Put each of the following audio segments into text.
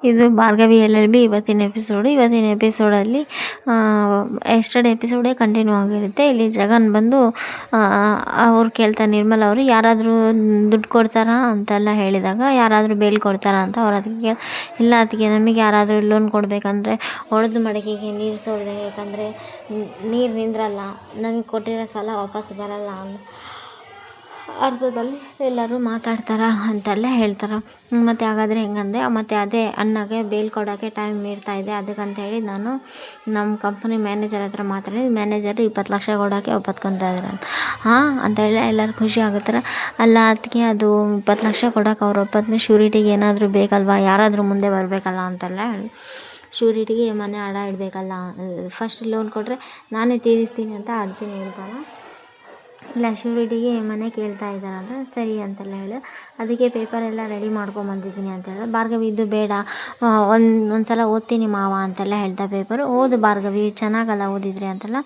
ಇದು ಭಾರ್ಗವಿ LLB ಇವತ್ತಿನ ಎಪಿಸೋಡಲ್ಲಿ yesterday ಎಪಿಸೋಡೇ continue ಆಗಿರುತ್ತೆ. ಇಲ್ಲಿ ಜಗನ್ ಬಂದು ಅವ್ರು ಕೇಳ್ತಾರೆ, ನಿರ್ಮಲ ಅವರು ಯಾರಾದರೂ ದುಡ್ಡು ಕೊಡ್ತಾರಾ ಅಂತೆಲ್ಲ ಹೇಳಿದಾಗ, ಯಾರಾದರೂ ಬೇಲ್ ಕೊಡ್ತಾರಾ ಅಂತ ಅವ್ರು ಅದಕ್ಕೆ ಇಲ್ಲ ಅದಕ್ಕೆ ನಮಗೆ ಯಾರಾದರೂ ಲೋನ್ ಕೊಡಬೇಕಂದ್ರೆ ಹೊಡೆದು ಮಡಕೆಗೆ ನೀರು ಸೋರಿದಾಗ, ಯಾಕಂದರೆ ನೀರು ನಿಂದ್ರಲ್ಲ, ನಮಗೆ ಕೊಟ್ಟಿರೋ ಸಾಲ ವಾಪಸ್ ಬರಲ್ಲ ಅನ್ನೋ ಅರ್ಥದಲ್ಲಿ ಎಲ್ಲರೂ ಮಾತಾಡ್ತಾರ ಅಂತೆಲ್ಲ ಹೇಳ್ತಾರೆ. ಮತ್ತು ಹಾಗಾದರೆ ಹೆಂಗಂದೆ, ಮತ್ತು ಅದೇ ಅಣ್ಣಗೆ ಬೇಲ್ ಕೊಡೋಕ್ಕೆ ಟೈಮ್ ಮೀರ್ತಾ ಇದೆ, ಅದಕ್ಕಂತೇಳಿ ನಾನು ನಮ್ಮ ಕಂಪ್ನಿ ಮ್ಯಾನೇಜರ್ ಹತ್ರ ಮಾತಾಡಿ ಮ್ಯಾನೇಜರು 20 ಲಕ್ಷ ಕೊಡೋಕ್ಕೆ ಒಪ್ಕೊತಾ ಇದ್ದಾರೆ ಅಂತ. ಹಾಂ ಅಂತೇಳಿ ಎಲ್ಲರೂ ಖುಷಿ ಆಗುತ್ತಾರೆ. ಅಲ್ಲ ಅದಕ್ಕೆ ಅದು 20 ಲಕ್ಷ ಕೊಡೋಕೆ ಅವ್ರು ಒಪ್ಪತ್ನಿ, ಶ್ಯೂರಿಟಿಗೆ ಏನಾದರೂ ಬೇಕಲ್ವಾ, ಯಾರಾದರೂ ಮುಂದೆ ಬರಬೇಕಲ್ಲ ಅಂತೆಲ್ಲ ಹೇಳಿ, ಶ್ಯೂರಿಟಿಗೆ ಮನೆ ಅಡ ಇಡಬೇಕಲ್ಲ, ಫಸ್ಟ್ ಲೋನ್ ಕೊಟ್ಟರೆ ನಾನೇ ತೀರಿಸ್ತೀನಿ ಅಂತ ಅರ್ಜುನ್ ಹೇಳ್ತಾನೆ. ಇಲ್ಲ ಶ್ಯೂರಿಟಿಗೆ ಮನೆ ಕೇಳ್ತಾ ಇದ್ದಾರಂತ, ಸರಿ ಅಂತೆಲ್ಲ ಹೇಳಿ ಅದಕ್ಕೆ ಪೇಪರೆಲ್ಲ ರೆಡಿ ಮಾಡ್ಕೊಂಬಂದಿದ್ದೀನಿ ಅಂತ ಹೇಳಿದ್ರೆ, ಭಾರ್ಗವಿ ಇದು ಬೇಡ, ಒಂದು ಸಲ ಓದ್ತೀನಿ ಮಾವ ಅಂತೆಲ್ಲ ಹೇಳ್ತಾ ಪೇಪರು ಓದು ಭಾರ್ಗವಿ, ಚೆನ್ನಾಗಲ್ಲ ಓದಿದ್ರೆ ಅಂತೆಲ್ಲ,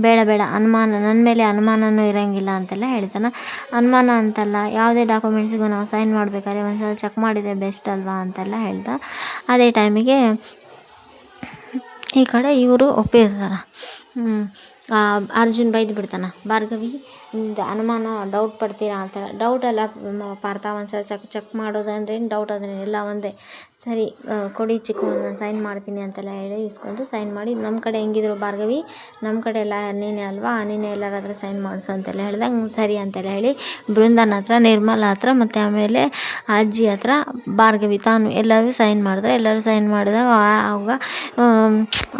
ಬೇಡ ಅನುಮಾನ ನನ್ನ ಮೇಲೆ ಅನುಮಾನನೂ ಇರೋಂಗಿಲ್ಲ ಅಂತೆಲ್ಲ ಹೇಳ್ತಾನೆ. ಅನುಮಾನ ಅಂತಲ್ಲ, ಯಾವುದೇ ಡಾಕ್ಯುಮೆಂಟ್ಸಿಗೂ ನಾವು ಸೈನ್ ಮಾಡಬೇಕಾದ್ರೆ ಒಂದು ಸಲ ಚೆಕ್ ಮಾಡಿದರೆ ಬೆಸ್ಟ್ ಅಲ್ವಾ ಅಂತೆಲ್ಲ ಹೇಳ್ತಾ, ಅದೇ ಟೈಮಿಗೆ ಈ ಕಡೆ ಇವರು ಒಪ್ಪಿರ್ತಾರೆ. ಅರ್ಜುನ್ ಬೈದು ಬಿಡ್ತಾನೆ, ಭಾರ್ಗವಿ ಅನುಮಾನ ಡೌಟ್ ಪಡ್ತೀರಾ ಅಂತಾರೆ. ಡೌಟ್ ಅಲ್ಲ ಪಾರ್ಥ, ಒಂದ್ಸಲ ಚೆಕ್ ಮಾಡೋದು ಅಂದ್ರೆ ಏನು ಡೌಟ್, ಆದರೆ ಎಲ್ಲ ಒಂದೇ, ಸರಿ ಕೊಡಿ ಚಿಕ್ಕು ನಾನು ಸೈನ್ ಮಾಡ್ತೀನಿ ಅಂತೆಲ್ಲ ಹೇಳಿ ಇಸ್ಕೊಂಡು ಸೈನ್ ಮಾಡಿ, ನಮ್ಮ ಕಡೆ ಹೆಂಗಿದ್ರು ಭಾರ್ಗವಿ, ನಮ್ಮ ಕಡೆ ಎಲ್ಲ ನೀನೇ ಅಲ್ವಾ, ನೀನೇ ಎಲ್ಲರ ಹತ್ರ ಸೈನ್ ಮಾಡಿಸು ಅಂತೆಲ್ಲ ಹೇಳ್ದಾಗ ಸರಿ ಅಂತೆಲ್ಲ ಹೇಳಿ ಬೃಂದನ ಹತ್ರ, ನಿರ್ಮಲ ಹತ್ರ ಮತ್ತು ಆಮೇಲೆ ಅಜ್ಜಿ ಹತ್ರ ಭಾರ್ಗವಿ ತಾನು ಎಲ್ಲರೂ ಸೈನ್ ಮಾಡಿದ್ರೆ, ಎಲ್ಲರೂ ಸೈನ್ ಮಾಡಿದಾಗ ಆವಾಗ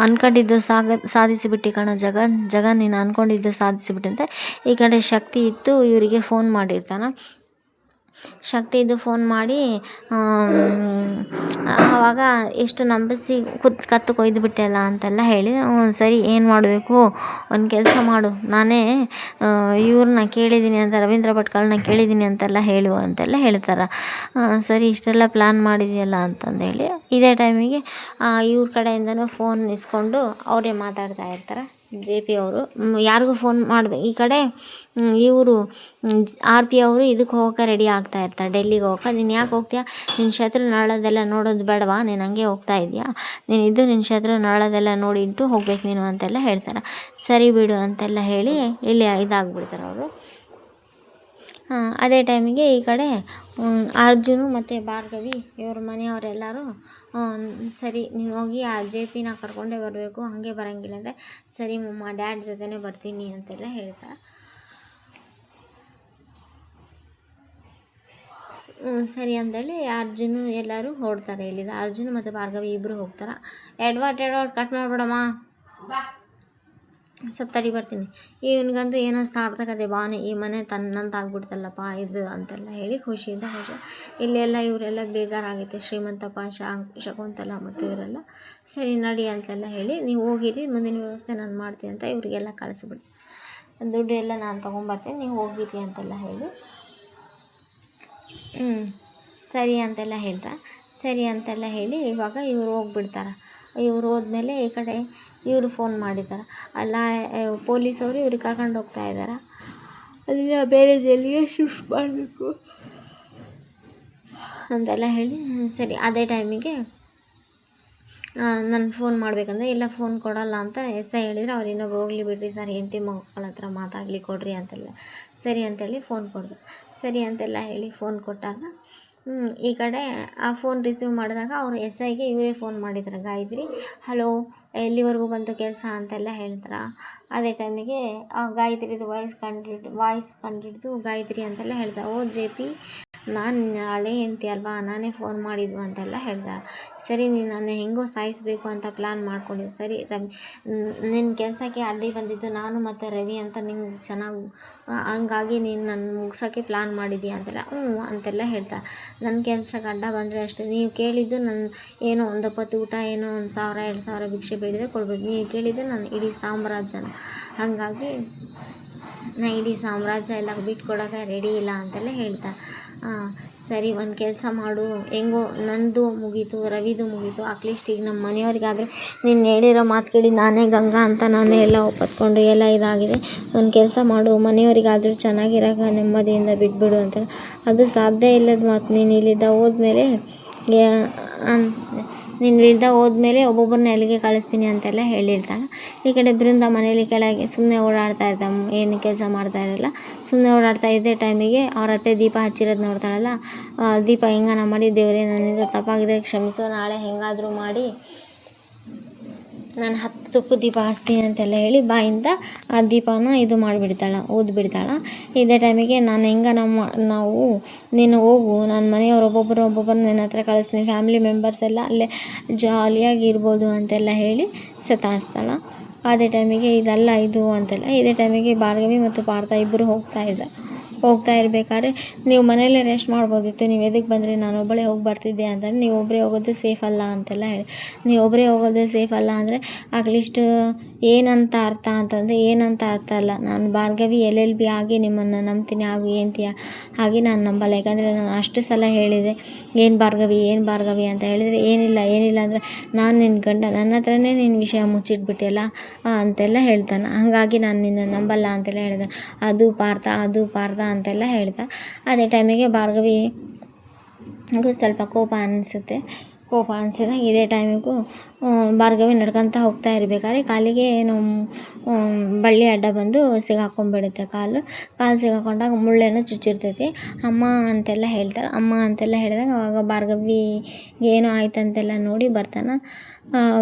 ಅಂದ್ಕೊಂಡಿದ್ದು ಸಾಧಿಸಿಬಿಟ್ಟು ಕಣ ಜಗನ್ ನೀನು ಅಂದ್ಕೊಂಡಿದ್ದು ಸಾಧಿಸಿಬಿಟ್ಟಂತೆ. ಈ ಕಡೆ ಶಕ್ತಿ ಇತ್ತು, ಇವರಿಗೆ ಫೋನ್ ಮಾಡಿರ್ತಾನೆ. ಶಕ್ತಿ ಇದ್ದು ಫೋನ್ ಮಾಡಿ ಆವಾಗ ಎಷ್ಟು ನಂಬಿಸಿ ಕತ್ತು ಕೊಯ್ದು ಬಿಟ್ಟೆಲ್ಲ ಅಂತೆಲ್ಲ ಹೇಳಿ, ಸರಿ ಏನು ಮಾಡಬೇಕು, ಒಂದು ಕೆಲಸ ಮಾಡು, ನಾನೇ ಇವ್ರನ್ನ ಕೇಳಿದ್ದೀನಿ ಅಂತ, ರವೀಂದ್ರ ಭಟ್ಕಳನ್ನ ಕೇಳಿದ್ದೀನಿ ಅಂತೆಲ್ಲ ಹೇಳು ಅಂತೆಲ್ಲ ಹೇಳ್ತಾರೆ. ಸರಿ ಇಷ್ಟೆಲ್ಲ ಪ್ಲ್ಯಾನ್ ಮಾಡಿದೆಯಲ್ಲ ಅಂತಂದೇಳಿ ಇದೇ ಟೈಮಿಗೆ ಇವ್ರ ಕಡೆಯಿಂದನೂ ಫೋನ್ ಇಸ್ಕೊಂಡು ಅವರೇ ಮಾತಾಡ್ತಾ ಇರ್ತಾರೆ. JP ಅವರು ಯಾರಿಗೂ ಫೋನ್ ಮಾಡಬೇಕು, ಈ ಕಡೆ ಇವರು RP ಅವರು ಇದಕ್ಕೆ ಹೋಗೋಕೆ ರೆಡಿ ಆಗ್ತಾ ಇರ್ತಾರೆ, ಡೆಲ್ಲಿಗೆ ಹೋಗೋಕೆ. ನೀನು ಯಾಕೆ ಹೋಗ್ತೀಯಾ, ನಿನ್ನ ಶತ್ರು ನರಳೋದೆಲ್ಲ ನೋಡೋದು ಬೇಡವಾ, ನೀನು ಹಂಗೆ ಹೋಗ್ತಾ ಇದೆಯಾ, ನಿನ್ನ ಶತ್ರು ನರಳೋದೆಲ್ಲ ನೋಡಿಟ್ಟು ಹೋಗ್ಬೇಕು ನೀನು ಅಂತೆಲ್ಲ ಹೇಳ್ತಾರೆ. ಸರಿ ಬಿಡು ಅಂತೆಲ್ಲ ಹೇಳಿ ಇಲ್ಲಿ ಇದಾಗ್ಬಿಡ್ತಾರೆ ಅವರು. ಅದೇ ಟೈಮಿಗೆ ಈ ಕಡೆ ಅರ್ಜುನು ಮತ್ತು ಭಾರ್ಗವಿ ಇವ್ರ ಮನೆಯವರೆಲ್ಲರೂ ಸರಿ ನೀನು ಹೋಗಿ ಆ JPನ ಕರ್ಕೊಂಡೇ ಬರಬೇಕು, ಹಾಗೆ ಬರೋಂಗಿಲ್ಲ ಅಂದರೆ ಸರಿ ಮಮ್ಮ ಡ್ಯಾಡ್ ಜೊತೆನೇ ಬರ್ತೀನಿ ಅಂತೆಲ್ಲ ಹೇಳ್ತಾರೆ. ಸರಿ ಅಂತೇಳಿ ಅರ್ಜುನು ಎಲ್ಲರೂ ಹೊರಡ್ತಾರೆ. ಇಲ್ಲಿಂದ ಅರ್ಜುನು ಮತ್ತು ಭಾರ್ಗವಿ ಇಬ್ಬರು ಹೋಗ್ತಾರೆ. ಎಡ್ವರ್ಡ್ ಕಟ್ ಮಾಡಿಬಿಡಮ್ಮ, ಸ್ವಲ್ಪ ತಡಿ ಬರ್ತೀನಿ. ಇವನಿಗಂತೂ ಏನೋ ಸಾರ್ಥಕತೆ ಭಾವನೆ, ಈ ಮನೆ ತನ್ನಂತ ಆಗ್ಬಿಡ್ತಲ್ಲಪ್ಪ ಇದು ಅಂತೆಲ್ಲ ಹೇಳಿ ಖುಷಿ. ಇಲ್ಲೆಲ್ಲ ಇವರೆಲ್ಲ ಬೇಜಾರಾಗೈತೆ, ಶ್ರೀಮಂತಪ್ಪ, ಶಕುಂತಲ ಮತ್ತು ಇವರೆಲ್ಲ. ಸರಿ ನಡಿ ಅಂತೆಲ್ಲ ಹೇಳಿ, ನೀವು ಹೋಗಿರಿ, ಮುಂದಿನ ವ್ಯವಸ್ಥೆ ನಾನು ಮಾಡ್ತೀನಿ ಅಂತ ಇವರಿಗೆಲ್ಲ ಕಳಿಸ್ಬಿಡಿ, ದುಡ್ಡು ಎಲ್ಲ ನಾನು ತೊಗೊಂಬರ್ತೀನಿ, ನೀವು ಹೋಗಿರಿ ಅಂತೆಲ್ಲ ಹೇಳಿ ಸರಿ ಅಂತೆಲ್ಲ ಹೇಳ್ತಾ, ಸರಿ ಅಂತೆಲ್ಲ ಹೇಳಿ ಇವಾಗ ಇವರು ಹೋಗ್ಬಿಡ್ತಾರೆ. ಇವ್ರು ಹೋದ್ಮೇಲೆ ಈ ಕಡೆ ಇವರು ಫೋನ್ ಮಾಡಿದ್ದಾರೆ, ಅಲ್ಲ ಪೊಲೀಸವರು ಇವ್ರಿಗೆ ಕರ್ಕೊಂಡು ಹೋಗ್ತಾ ಇದ್ದಾರೆ, ಅಲ್ಲಿಂದ ಬೇರೆ ಜೈಲಿಗೆ ಶಿಫ್ಟ್ ಮಾಡಬೇಕು ಅಂತೆಲ್ಲ ಹೇಳಿ ಸರಿ ಅದೇ ಟೈಮಿಗೆ ನಾನು ಫೋನ್ ಮಾಡಬೇಕಂದ್ರೆ ಇಲ್ಲ ಫೋನ್ ಕೊಡೋಲ್ಲ ಅಂತ SI ಹೇಳಿದರೆ, ಅವ್ರು ಇನ್ನೊಬ್ರು ಹೋಗ್ಲಿ ಬಿಡ್ರಿ ಸರ್, ಹೆಂಡತಿ ಮಕ್ಕಳ ಹತ್ರ ಮಾತಾಡಲಿ ಕೊಡ್ರಿ ಅಂತೆಲ್ಲ ಸರಿ ಅಂತೇಳಿ ಫೋನ್ ಕೊಡ್ದೆ. ಸರಿ ಅಂತೆಲ್ಲ ಹೇಳಿ ಫೋನ್ ಕೊಟ್ಟಾಗ ಈ ಕಡೆ ಆ ಫೋನ್ ರಿಸೀವ್ ಮಾಡಿದಾಗ ಅವರು SIಗೆ ಇವರೇ ಫೋನ್ ಮಾಡಿದ್ದಾರೆ, ಗಾಯತ್ರಿ ಹಲೋ ಎಲ್ಲಿವರೆಗೂ ಬಂತು ಕೆಲಸ ಅಂತೆಲ್ಲ ಹೇಳ್ತಾರೆ. ಅದೇ ಟೈಮಿಗೆ ಗಾಯತ್ರಿದು ವಾಯ್ಸ್ ಕಂಡಿಡಿದು ಗಾಯತ್ರಿ ಅಂತೆಲ್ಲ ಹೇಳ್ತಾರೆ. JP ನಾನು ಹಳೆ ಹೆಂಡ್ತಿ ಅಲ್ವಾ, ನಾನೇ ಫೋನ್ ಮಾಡಿದ್ವು ಅಂತೆಲ್ಲ ಹೇಳ್ತಾರೆ. ಸರಿ ನೀನು ನನ್ನ ಹೆಂಗೋ ಸಾಯಿಸಬೇಕು ಅಂತ ಪ್ಲ್ಯಾನ್ ಮಾಡ್ಕೊಂಡಿದ್ದೆ, ಸರಿ ನಿನ್ನ ಕೆಲಸಕ್ಕೆ ಅಡ್ಡಿ ಬಂದಿದ್ದು ನಾನು ಮತ್ತು ರವಿ ಅಂತ ನಿಂಗೆ ಚೆನ್ನಾಗಿ, ಹಂಗಾಗಿ ನೀನು ನನ್ನ ಮುಗ್ಸೋಕ್ಕೆ ಪ್ಲ್ಯಾನ್ ಮಾಡಿದ್ದೀಯ ಅಂತೆಲ್ಲ ಅಂತೆಲ್ಲ ಹೇಳ್ತಾರೆ. ನನ್ನ ಕೆಲಸಕ್ಕೆ ಅಡ್ಡ ಬಂದರೆ ಅಷ್ಟೇ, ನೀವು ಕೇಳಿದ್ದು ನನ್ನ ಏನೋ ಒಂದು ಹೊತ್ತು ಊಟ, ಏನೋ 1,000-2,000 ಭಿಕ್ಷೆ ಬೇಡಿದೆ ಕೊಡ್ಬೋದು, ನೀವು ಕೇಳಿದ್ದು ನಾನು ಇಡೀ ಸಾಮ್ರಾಜ್ಯನ, ಹಾಗಾಗಿ ನಾ ಇಡೀ ಸಾಮ್ರಾಜ್ಯ ಎಲ್ಲ ಬಿಟ್ಕೊಡೋಕೆ ರೆಡಿ ಇಲ್ಲ ಅಂತೆಲ್ಲ ಹೇಳ್ತಾರೆ. ಸರಿ ಒಂದು ಕೆಲಸ ಮಾಡು, ಹೆಂಗೋ ನಂದು ಮುಗೀತು, ರವಿದು ಮುಗೀತು, ಅಟ್ಲೀಸ್ಟ್ ಈಗ ನಮ್ಮ ಮನೆಯವ್ರಿಗಾದರೆ ನೀನು ಹೇಳಿರೋ ಮಾತು ಕೇಳಿ ನಾನೇ ಗಂಗಾ ಅಂತ ನಾನೇ ಎಲ್ಲ ಒಪ್ಪಿಕೊಂಡು ಎಲ್ಲ ಇದಾಗಿದೆ, ಒಂದು ಕೆಲಸ ಮಾಡು, ಮನೆಯವರಿಗಾದರೂ ಚೆನ್ನಾಗಿರೋಕೆ ನೆಮ್ಮದಿಯಿಂದ ಬಿಟ್ಬಿಡು ಅಂತಾರೆ. ಅದು ಸಾಧ್ಯ ಇಲ್ಲದ ಮಾತು, ನೀನು ಇಲ್ಲಿಂದ ಹೋದ್ಮೇಲೆ ನೀನು ಇಲ್ಲಿಂದ ಹೋದ್ಮೇಲೆ ಒಬ್ಬೊಬ್ಬರನ್ನ ಅಲ್ಲಿಗೆ ಕಳಿಸ್ತೀನಿ ಅಂತೆಲ್ಲ ಹೇಳಿರ್ತಾಳೆ. ಈ ಕಡೆ ಬೃಂದ ಮನೇಲಿ ಕೆಳಗೆ ಸುಮ್ಮನೆ ಓಡಾಡ್ತಾ ಇರ್ತಾಳೆ, ಏನು ಕೆಲಸ ಮಾಡ್ತಾ ಇರಲ್ಲ, ಸುಮ್ಮನೆ ಓಡಾಡ್ತಾ ಇದ್ದೇ ಟೈಮಿಗೆ ಅವ್ರ ಅತ್ತೆ ದೀಪ ಹಚ್ಚಿರೋದು ನೋಡ್ತಾಳಲ್ಲ. ದೀಪ ಹೆಂಗಾನ ಮಾಡಿ ದೇವರೇ ನನ್ನಿಂದ ತಪ್ಪಾಗಿದ್ರೆ ಕ್ಷಮಿಸು, ನಾಳೆ ಹೆಂಗಾದರೂ ಮಾಡಿ ನಾನು 10 ತುಪ್ಪದ ದೀಪ ಹಚ್ತೀನಿ ಅಂತೆಲ್ಲ ಹೇಳಿ ಬಾಯಿಂದ ಆ ದೀಪನ ಇದು ಮಾಡಿಬಿಡ್ತಾಳೆ, ಊದ್ಬಿಡ್ತಾಳೆ. ಇದೇ ಟೈಮಿಗೆ ನಾನು ನಾವು ನೀನು ಹೋಗು, ನನ್ನ ಮನೆಯವ್ರು ಒಬ್ಬೊಬ್ಬರು ನಿನ್ನ ಹತ್ರ ಕಳಿಸ್ತೀನಿ, ಫ್ಯಾಮಿಲಿ ಮೆಂಬರ್ಸ್ ಎಲ್ಲ ಅಲ್ಲೇ ಜಾಲಿಯಾಗಿ ಇರ್ಬೋದು ಅಂತೆಲ್ಲ ಹೇಳಿ ಸತಾಯಿಸ್ತಾಳೆ. ಅದೇ ಟೈಮಿಗೆ ಇದೆಲ್ಲ ಇದು ಅಂತೆಲ್ಲ. ಇದೇ ಟೈಮಿಗೆ ಭಾರ್ಗವಿ ಮತ್ತು ಪಾರ್ಥ ಇಬ್ಬರು ಹೋಗ್ತಾ ಇರಬೇಕಾದ್ರೆ, ನೀವು ಮನೆಯಲ್ಲೇ ರೆಸ್ಟ್ ಮಾಡ್ಬೋದಿತ್ತು, ನೀವು ಎದಕ್ಕೆ ಬಂದರೆ, ನಾನು ಒಬ್ಬಳೇ ಹೋಗಿ ಬರ್ತಿದ್ದೆ ಅಂತಾರೆ. ನೀವು ಒಬ್ಬರೇ ಹೋಗೋದು ಸೇಫ್ ಅಲ್ಲ ಅಂತೆಲ್ಲ ಹೇಳಿ, ನೀವು ಒಬ್ಬರೇ ಹೋಗೋದು ಸೇಫ್ ಅಲ್ಲ ಅಂದರೆ ಅಟ್ಲೀಸ್ಟ್ ಏನಂತ ಅರ್ಥ ಅಂತಂದರೆ ಏನಂತ ಅರ್ಥ ಅಲ್ಲ, ನಾನು ಭಾರ್ಗವಿ LLB ಆಗಿ ನಿಮ್ಮನ್ನು ನಂಬ್ತೀನಿ, ಹಾಗೆ ನಾನು ನಂಬಲ್ಲ. ಯಾಕಂದರೆ ನಾನು ಅಷ್ಟು ಸಲ ಹೇಳಿದೆ ಏನು ಭಾರ್ಗವಿ ಅಂತ ಹೇಳಿದರೆ ಏನಿಲ್ಲ ಅಂದರೆ ನಾನು ನಿನ್ನ ಗಂಡ, ನನ್ನ ಹತ್ರನೇ ನಿನ್ನ ವಿಷಯ ಮುಚ್ಚಿಟ್ಬಿಟ್ಟಿಯಲ್ಲ ಅಂತೆಲ್ಲ ಹೇಳ್ತಾನೆ. ಹಾಗಾಗಿ ನಾನು ನಿನ್ನ ನಂಬಲ್ಲ ಅಂತೆಲ್ಲ ಹೇಳಿದೆ. ಅದು ಪಾರ್ಥ ಅಂತೆಲ್ಲ ಹೇಳ್ತಾ. ಅದೇ ಟೈಮಿಗೆ ಭಾರ್ಗವಿಗೂ ಸ್ವಲ್ಪ ಕೋಪ ಅನಿಸಿದಾಗ ಇದೇ ಟೈಮಿಗೂ ಭಾರ್ಗವಿ ನಡ್ಕೊತ ಹೋಗ್ತಾ ಇರಬೇಕಾದ್ರೆ ಕಾಲಿಗೆ ಏನು ಬಳ್ಳಿ ಅಡ್ಡ ಬಂದು ಸಿಗಾಕೊಂಡ್ಬಿಡುತ್ತೆ. ಕಾಲು ಸಿಗಾಕೊಂಡಾಗ ಮುಳ್ಳೇನೋ ಚುಚ್ಚಿರ್ತೈತಿ. ಅಮ್ಮ ಅಂತೆಲ್ಲ ಹೇಳಿದಾಗ ಆವಾಗ ಭಾರ್ಗವಿಗೆ ಏನೋ ಆಯ್ತಂತೆಲ್ಲ ನೋಡಿ ಬರ್ತಾನೆ.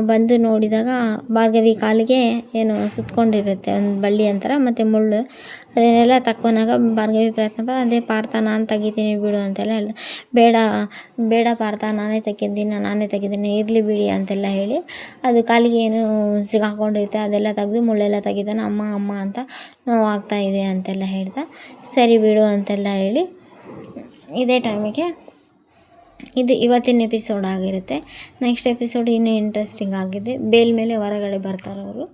ಬಂದು ನೋಡಿದಾಗ ಭಾರ್ಗವಿ ಕಾಲಿಗೆ ಏನೋ ಸುತ್ಕೊಂಡಿರುತ್ತೆ, ಒಂದು ಬಳ್ಳಿ ಅಂತಾರೆ ಮತ್ತು ಮುಳ್ಳು. ಅದನ್ನೆಲ್ಲ ತಕ್ಕೊನಾಗ ಭಾರ್ಗವಿ ಪ್ರಯತ್ನ ಅದೇ ಪಾರ್ಥ ನಾನು ತೆಗಿತೀನಿ ಬಿಡು ಅಂತೆಲ್ಲ ಹೇಳ್ದೆ. ಬೇಡ ಪಾರ್ಥ, ನಾನೇ ತೆಗಿದ್ದೀನಿ, ಇರಲಿ ಬಿಡಿ ಅಂತೆಲ್ಲ ಹೇಳಿ ಅದು ಕಾಲಿಗೆ ಏನು ಸಿಗಾಕೊಂಡಿರುತ್ತೆ ಅದೆಲ್ಲ ತೆಗೆದು ಮುಳ್ಳೆಲ್ಲ ತೆಗಿತಾನೆ. ಅಮ್ಮ ಅಂತ ನೋವಾಗ್ತಾ ಇದೆ ಅಂತೆಲ್ಲ ಹೇಳ್ದೆ. ಸರಿ ಬಿಡು ಅಂತೆಲ್ಲ ಹೇಳಿ ಇದೇ ಟೈಮಿಗೆ ಇದು ಇವತ್ತಿನ ಎಪಿಸೋಡ್ ಆಗಿರುತ್ತೆ. ನೆಕ್ಸ್ಟ್ ಎಪಿಸೋಡ್ ಇನ್ನೂ ಇಂಟ್ರೆಸ್ಟಿಂಗ್ ಆಗಿದೆ. ಬೇಲ್ ಮೇಲೆ ಹೊರಗಡೆ ಬರ್ತಾರೆ ಅವರು.